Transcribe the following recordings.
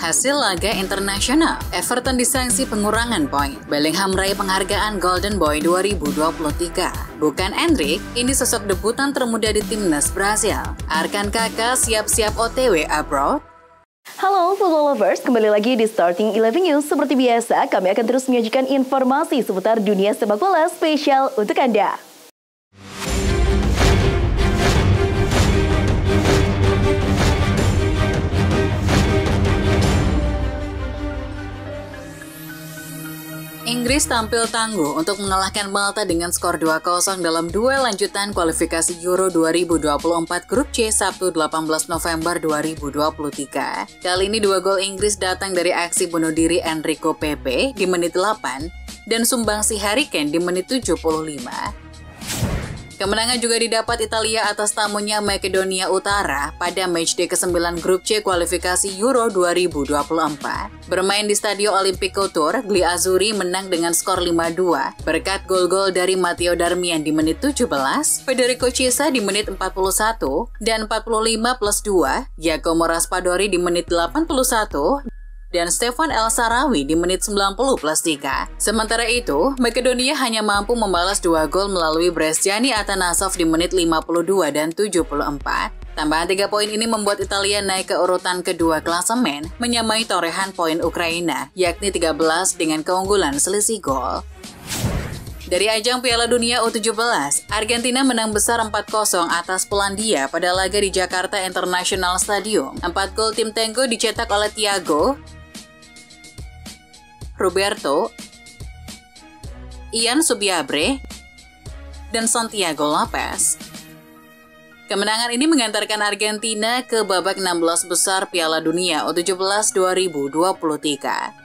Hasil laga internasional, Everton disanksi pengurangan poin. Bellingham meraih penghargaan Golden Boy 2023. Bukan Endrick, ini sosok debutan termuda di timnas Brasil. Arkan Kakak siap-siap OTW abroad. Halo football lovers, kembali lagi di Starting 11 News. Seperti biasa, kami akan terus menyajikan informasi seputar dunia sepak bola spesial untuk Anda. Inggris tampil tangguh untuk mengalahkan Malta dengan skor 2-0 dalam duel lanjutan kualifikasi Euro 2024 Grup C Sabtu 18 November 2023. Kali ini 2 gol Inggris datang dari aksi bunuh diri Enrico Pepe di menit 8 dan sumbangsi Harry Kane di menit 75. Kemenangan juga didapat Italia atas tamunya Makedonia Utara pada matchday ke-9 Grup C kualifikasi Euro 2024. Bermain di Stadio Olimpico Tour, Gli Azzurri menang dengan skor 5-2 berkat gol-gol dari Matteo Darmian di menit 17, Federico Chiesa di menit 41, dan 45+2, Giacomo Raspadori di menit 81, dan Stefan El Shaarawy di menit 90+3. Sementara itu, Makedonia hanya mampu membalas 2 gol melalui Bresciani Atanasov di menit 52 dan 74. Tambahan 3 poin ini membuat Italia naik ke urutan kedua klasemen, menyamai torehan poin Ukraina, yakni 13 dengan keunggulan selisih gol. Dari ajang Piala Dunia U17, Argentina menang besar 4-0 atas Polandia pada laga di Jakarta International Stadium. 4 gol tim Tenggo dicetak oleh Thiago, Roberto, Ian Subiabre, dan Santiago Lopez. Kemenangan ini mengantarkan Argentina ke babak 16 besar Piala Dunia U17 2023.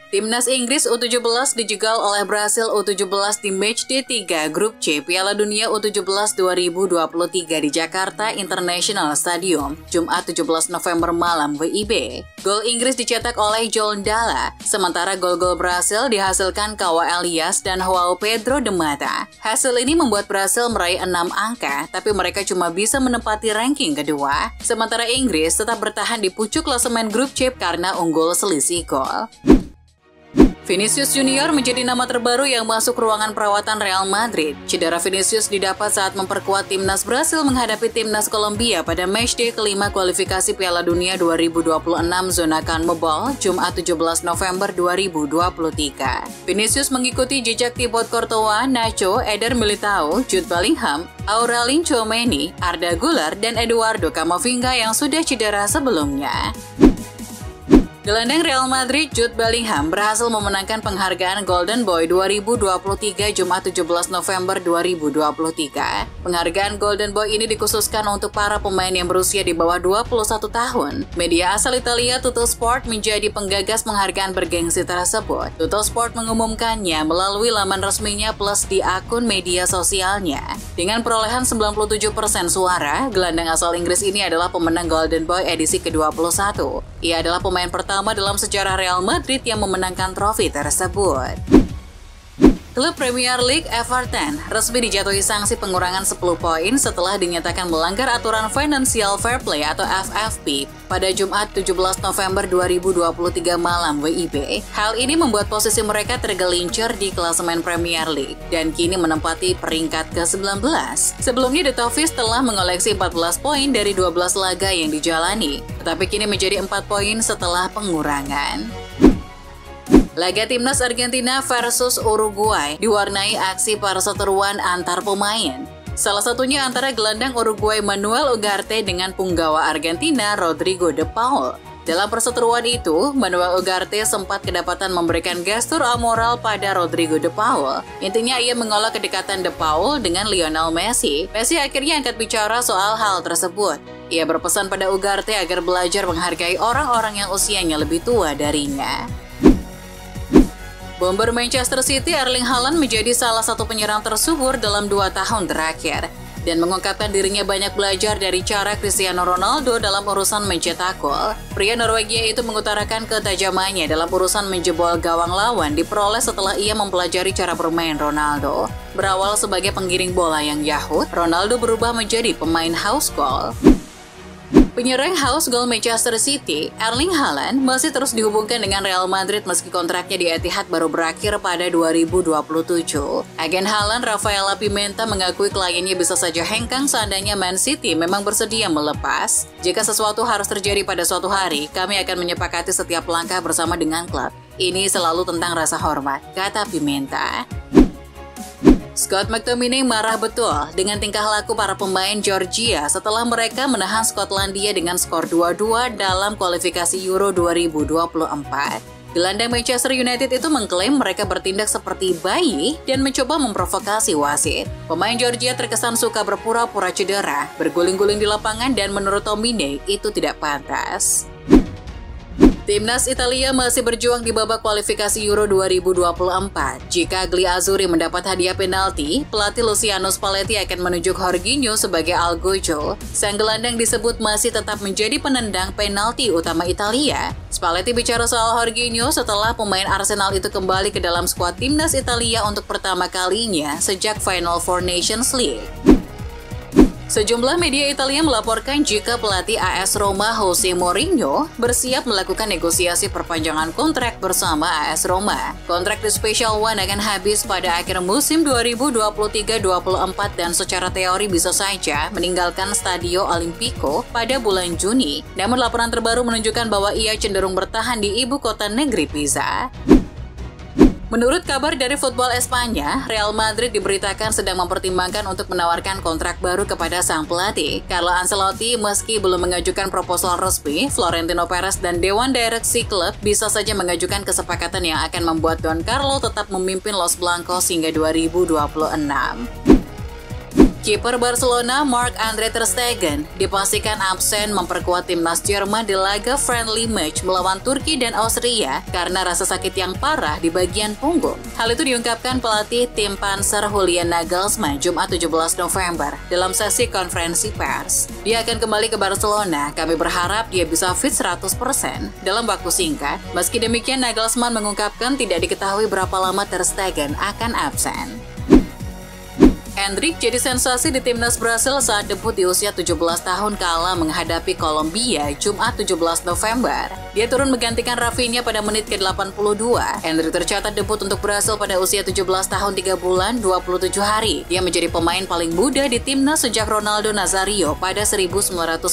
Timnas Inggris U17 dijegal oleh Brasil U17 di matchday 3 Grup C Piala Dunia U17 2023 di Jakarta International Stadium, Jumat 17 November malam WIB. Gol Inggris dicetak oleh João Dalla, sementara gol-gol Brasil dihasilkan Kawa Elias dan João Pedro de Mata. Hasil ini membuat Brasil meraih 6 angka, tapi mereka cuma bisa menempati ranking kedua. Sementara Inggris tetap bertahan di pucuk klasemen Grup C karena unggul selisih gol. Vinicius Junior menjadi nama terbaru yang masuk ruangan perawatan Real Madrid. Cedera Vinicius didapat saat memperkuat timnas Brasil menghadapi timnas Kolombia pada matchday kelima kualifikasi Piala Dunia 2026 zona CONMEBOL, Jumat 17 November 2023. Vinicius mengikuti jejak Thibaut Courtois, Nacho, Eder Militao, Jude Bellingham, Aurelien Tchouameni, Arda Güler, dan Eduardo Camavinga yang sudah cedera sebelumnya. Gelandang Real Madrid Jude Bellingham berhasil memenangkan penghargaan Golden Boy 2023 Jumat 17 November 2023. Penghargaan Golden Boy ini dikhususkan untuk para pemain yang berusia di bawah 21 tahun. Media asal Italia Tuttosport menjadi penggagas penghargaan bergengsi tersebut. Tuttosport mengumumkannya melalui laman resminya plus di akun media sosialnya. Dengan perolehan 97% suara, gelandang asal Inggris ini adalah pemenang Golden Boy edisi ke-21. Ia adalah pemain pertama dalam sejarah Real Madrid yang memenangkan trofi tersebut. Klub Premier League Everton resmi dijatuhi sanksi pengurangan 10 poin setelah dinyatakan melanggar aturan Financial Fair Play atau FFP pada Jumat 17 November 2023 malam WIB. Hal ini membuat posisi mereka tergelincir di klasemen Premier League dan kini menempati peringkat ke-19. Sebelumnya The Toffees telah mengoleksi 14 poin dari 12 laga yang dijalani, tetapi kini menjadi 4 poin setelah pengurangan. Laga timnas Argentina versus Uruguay diwarnai aksi perseteruan antar pemain. Salah satunya antara gelandang Uruguay Manuel Ugarte dengan punggawa Argentina Rodrigo de Paul. Dalam perseteruan itu, Manuel Ugarte sempat kedapatan memberikan gestur amoral pada Rodrigo de Paul. Intinya ia menolak kedekatan de Paul dengan Lionel Messi. Messi akhirnya angkat bicara soal hal tersebut. Ia berpesan pada Ugarte agar belajar menghargai orang-orang yang usianya lebih tua darinya. Bomber Manchester City Erling Haaland menjadi salah satu penyerang tersubur dalam 2 tahun terakhir dan mengungkapkan dirinya banyak belajar dari cara Cristiano Ronaldo dalam urusan mencetak gol. Pria Norwegia itu mengutarakan ketajamannya dalam urusan menjebol gawang lawan diperoleh setelah ia mempelajari cara bermain Ronaldo. Berawal sebagai penggiring bola yang yahut, Ronaldo berubah menjadi pemain house ball. Penyerang House Gol Manchester City, Erling Haaland, masih terus dihubungkan dengan Real Madrid meski kontraknya di Etihad baru berakhir pada 2027. Agen Haaland, Rafaela Pimenta, mengakui kliennya bisa saja hengkang seandainya Man City memang bersedia melepas. Jika sesuatu harus terjadi pada suatu hari, kami akan menyepakati setiap langkah bersama dengan klub. Ini selalu tentang rasa hormat, kata Pimenta. Scott McTominay marah betul dengan tingkah laku para pemain Georgia setelah mereka menahan Skotlandia dengan skor 2-2 dalam kualifikasi Euro 2024. Gelandang Manchester United itu mengklaim mereka bertindak seperti bayi dan mencoba memprovokasi wasit. Pemain Georgia terkesan suka berpura-pura cedera, berguling-guling di lapangan dan menurut Tominay itu tidak pantas. Timnas Italia masih berjuang di babak kualifikasi Euro 2024. Jika Gliazzurri mendapat hadiah penalti, pelatih Luciano Spalletti akan menunjuk Jorginho sebagai algojo. Sang gelandang disebut masih tetap menjadi penendang penalti utama Italia. Spalletti bicara soal Jorginho setelah pemain Arsenal itu kembali ke dalam skuad Timnas Italia untuk pertama kalinya sejak Final Four Nations League. Sejumlah media Italia melaporkan jika pelatih AS Roma Jose Mourinho bersiap melakukan negosiasi perpanjangan kontrak bersama AS Roma. Kontrak The Special One akan habis pada akhir musim 2023-24 dan secara teori bisa saja meninggalkan Stadio Olimpico pada bulan Juni. Namun laporan terbaru menunjukkan bahwa ia cenderung bertahan di ibu kota negeri Pisa. Menurut kabar dari Football Espanya, Real Madrid diberitakan sedang mempertimbangkan untuk menawarkan kontrak baru kepada sang pelatih. Carlo Ancelotti meski belum mengajukan proposal resmi, Florentino Perez dan Dewan Direksi klub bisa saja mengajukan kesepakatan yang akan membuat Don Carlo tetap memimpin Los Blancos hingga 2026. Kiper Barcelona Marc-Andre ter Stegen dipastikan absen memperkuat timnas Jerman di laga friendly match melawan Turki dan Austria karena rasa sakit yang parah di bagian punggung. Hal itu diungkapkan pelatih tim Panzer Julian Nagelsmann Jumat 17 November dalam sesi konferensi pers. Dia akan kembali ke Barcelona, kami berharap dia bisa fit 100% dalam waktu singkat. Meski demikian, Nagelsmann mengungkapkan tidak diketahui berapa lama ter Stegen akan absen. Endrick jadi sensasi di timnas Brasil saat debut di usia 17 tahun kala menghadapi Kolombia Jumat 17 November. Dia turun menggantikan Rafinha pada menit ke-82. Endrick tercatat debut untuk Brasil pada usia 17 tahun 3 bulan 27 hari. Dia menjadi pemain paling muda di timnas sejak Ronaldo Nazario pada 1994,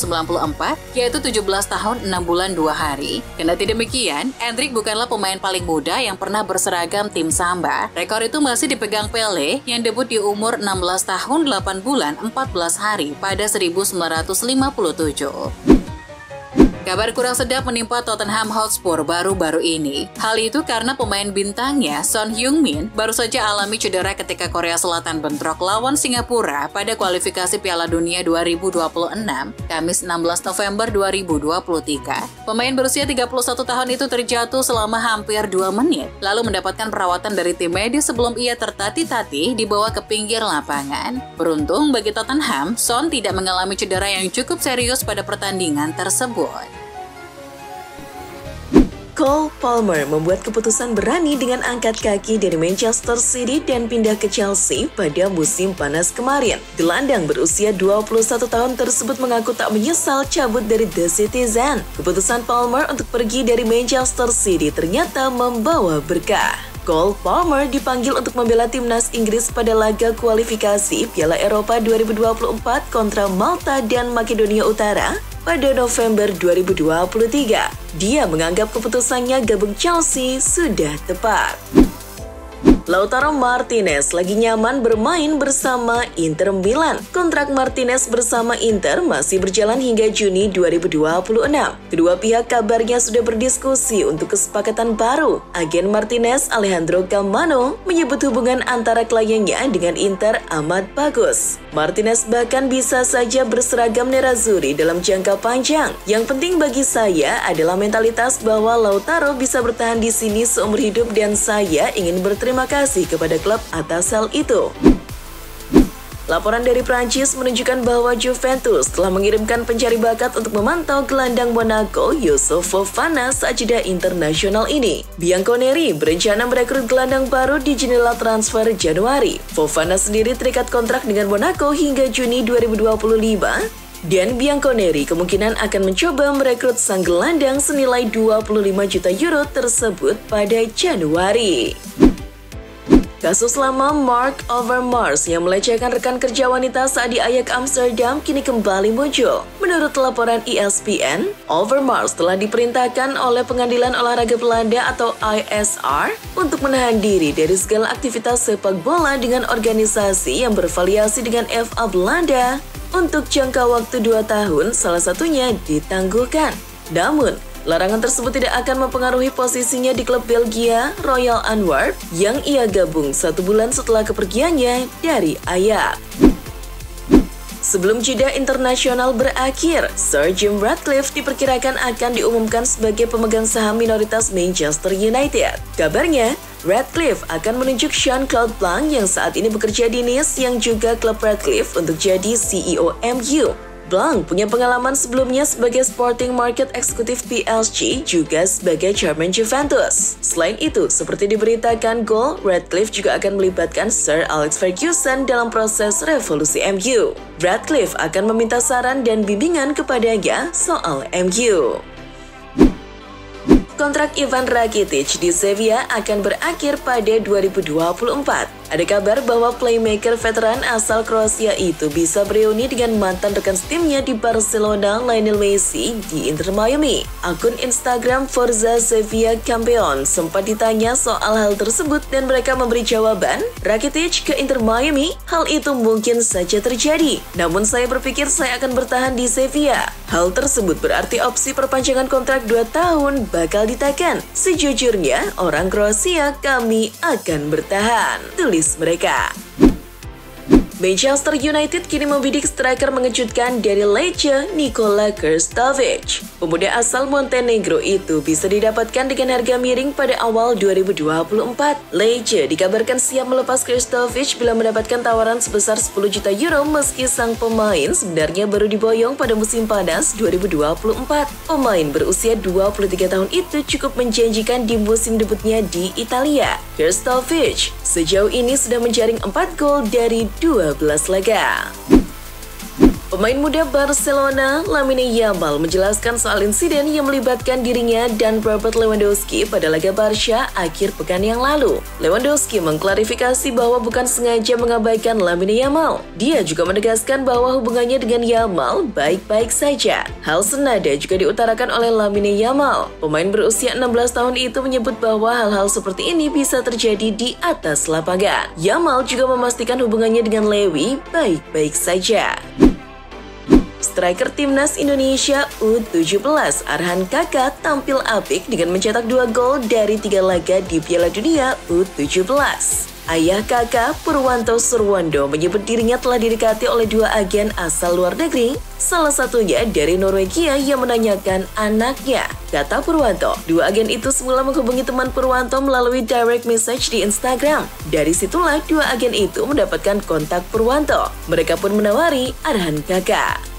yaitu 17 tahun 6 bulan 2 hari. Kendati demikian, Endrick bukanlah pemain paling muda yang pernah berseragam tim Samba. Rekor itu masih dipegang Pele yang debut di umur 16 tahun 8 bulan 14 hari pada 1957. Kabar kurang sedap menimpa Tottenham Hotspur baru-baru ini. Hal itu karena pemain bintangnya, Son Heung-min, baru saja alami cedera ketika Korea Selatan bentrok lawan Singapura pada kualifikasi Piala Dunia 2026, Kamis 16 November 2023. Pemain berusia 31 tahun itu terjatuh selama hampir 2 menit, lalu mendapatkan perawatan dari tim medis sebelum ia tertatih-tatih dibawa ke pinggir lapangan. Beruntung bagi Tottenham, Son tidak mengalami cedera yang cukup serius pada pertandingan tersebut. Cole Palmer membuat keputusan berani dengan angkat kaki dari Manchester City dan pindah ke Chelsea pada musim panas kemarin. Gelandang berusia 21 tahun tersebut mengaku tak menyesal cabut dari The Citizen. Keputusan Palmer untuk pergi dari Manchester City ternyata membawa berkah. Cole Palmer dipanggil untuk membela timnas Inggris pada laga kualifikasi Piala Eropa 2024 kontra Malta dan Makedonia Utara pada November 2023. Dia menganggap keputusannya gabung Chelsea sudah tepat. Lautaro Martinez lagi nyaman bermain bersama Inter Milan. Kontrak Martinez bersama Inter masih berjalan hingga Juni 2026. Kedua pihak kabarnya sudah berdiskusi untuk kesepakatan baru. Agen Martinez, Alejandro Camano, menyebut hubungan antara kliennya dengan Inter amat bagus. Martinez bahkan bisa saja berseragam nerazzurri dalam jangka panjang. Yang penting bagi saya adalah mentalitas bahwa Lautaro bisa bertahan di sini seumur hidup dan saya ingin berterima kasih kepada klub atas hal itu. Laporan dari Prancis menunjukkan bahwa Juventus telah mengirimkan pencari bakat untuk memantau gelandang Monaco Youssouf Fofana saat jeda internasional ini. Bianconeri berencana merekrut gelandang baru di jendela transfer Januari. Fofana sendiri terikat kontrak dengan Monaco hingga Juni 2025. Dan Bianconeri kemungkinan akan mencoba merekrut sang gelandang senilai 25 juta euro tersebut pada Januari. Kasus lama Mark Overmars yang melecehkan rekan kerja wanita saat di Ajax Amsterdam kini kembali muncul. Menurut laporan ESPN, Overmars telah diperintahkan oleh Pengadilan Olahraga Belanda atau ISR untuk menahan diri dari segala aktivitas sepak bola dengan organisasi yang berafiliasi dengan FA Belanda untuk jangka waktu 2 tahun, salah satunya ditangguhkan. Namun, larangan tersebut tidak akan mempengaruhi posisinya di klub Belgia Royal Antwerp yang ia gabung 1 bulan setelah kepergiannya dari Ajax. Sebelum jeda internasional berakhir, Sir Jim Ratcliffe diperkirakan akan diumumkan sebagai pemegang saham minoritas Manchester United. Kabarnya, Ratcliffe akan menunjuk Jean-Claude Blanc yang saat ini bekerja di Nice yang juga klub Ratcliffe untuk jadi CEO MU. Blanc punya pengalaman sebelumnya sebagai Sporting Market Eksekutif PSG, juga sebagai Chairman Juventus. Selain itu, seperti diberitakan Goal, Ratcliffe juga akan melibatkan Sir Alex Ferguson dalam proses revolusi MU. Ratcliffe akan meminta saran dan bimbingan kepadanya soal MU. Kontrak Ivan Rakitic di Sevilla akan berakhir pada 2024. Ada kabar bahwa playmaker veteran asal Kroasia itu bisa bereuni dengan mantan rekan timnya di Barcelona, Lionel Messi, di Inter Miami. Akun Instagram Forza Sevilla Campeon sempat ditanya soal hal tersebut dan mereka memberi jawaban, Rakitic ke Inter Miami, hal itu mungkin saja terjadi. Namun saya berpikir saya akan bertahan di Sevilla. Hal tersebut berarti opsi perpanjangan kontrak 2 tahun bakal ditekan. Sejujurnya, orang Kroasia kami akan bertahan, tulis mereka. Manchester United kini membidik striker mengejutkan dari Lecce, Nikola Krstovic. Pemuda asal Montenegro itu bisa didapatkan dengan harga miring pada awal 2024. Lecce dikabarkan siap melepas Krstovic bila mendapatkan tawaran sebesar 10 juta euro meski sang pemain sebenarnya baru diboyong pada musim panas 2024. Pemain berusia 23 tahun itu cukup menjanjikan di musim debutnya di Italia. Krstovic sejauh ini sudah menjaring 4 gol dari 12 laga. Pemain muda Barcelona, Lamine Yamal, menjelaskan soal insiden yang melibatkan dirinya dan Robert Lewandowski pada laga Barca akhir pekan yang lalu. Lewandowski mengklarifikasi bahwa bukan sengaja mengabaikan Lamine Yamal. Dia juga menegaskan bahwa hubungannya dengan Yamal baik-baik saja. Hal senada juga diutarakan oleh Lamine Yamal. Pemain berusia 16 tahun itu menyebut bahwa hal-hal seperti ini bisa terjadi di atas lapangan. Yamal juga memastikan hubungannya dengan Lewi baik-baik saja. Striker Timnas Indonesia U17 Arhan Kakak tampil apik dengan mencetak 2 gol dari 3 laga di Piala Dunia U17. Ayah Kakak, Purwanto Surwondo, menyebut dirinya telah didekati oleh 2 agen asal luar negeri, salah satunya dari Norwegia yang menanyakan anaknya. Kata Purwanto, 2 agen itu semula menghubungi teman Purwanto melalui direct message di Instagram. Dari situlah 2 agen itu mendapatkan kontak Purwanto. Mereka pun menawari Arhan Kakak.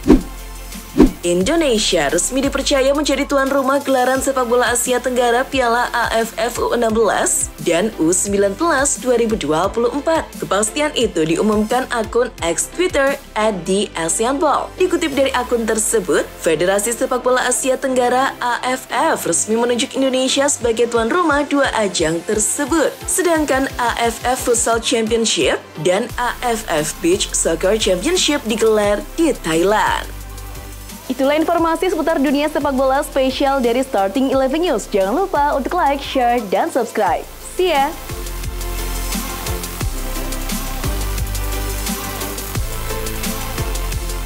Indonesia resmi dipercaya menjadi tuan rumah gelaran sepak bola Asia Tenggara Piala AFF U16 dan U19 2024. Kepastian itu diumumkan akun X Twitter @theasianball. Dikutip dari akun tersebut, Federasi Sepak Bola Asia Tenggara AFF resmi menunjuk Indonesia sebagai tuan rumah 2 ajang tersebut. Sedangkan AFF Futsal Championship dan AFF Beach Soccer Championship digelar di Thailand. Itulah informasi seputar dunia sepak bola spesial dari Starting 11 News. Jangan lupa untuk like, share, dan subscribe. See ya!